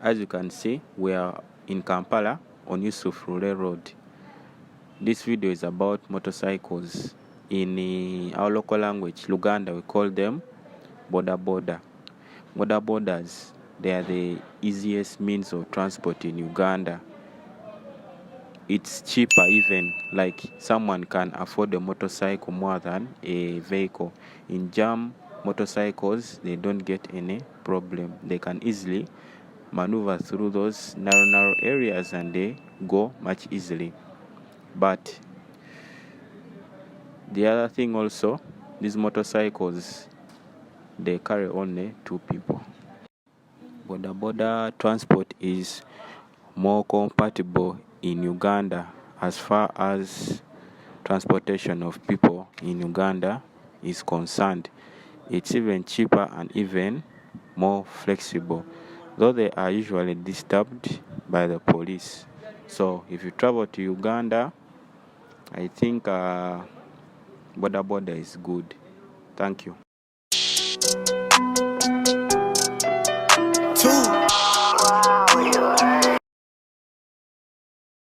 As you can see, we are in Kampala on Yusuf Lule Road. This video is about motorcycles. In our local language, Luganda, we call them boda boda. Boda bodas, they are the easiest means of transport in Uganda. It's cheaper even, like someone can afford a motorcycle more than a vehicle. In jam motorcycles, they don't get any problem. They can easily maneuver through those narrow areas and they go much easily. But the other thing also, these motorcycles, they carry only 2 people. Boda transport is more compatible in Uganda as far as transportation of people in Uganda is concerned. It's even cheaper and even more flexible, though they are usually disturbed by the police. So if you travel to Uganda, I think boda is good. Thank you.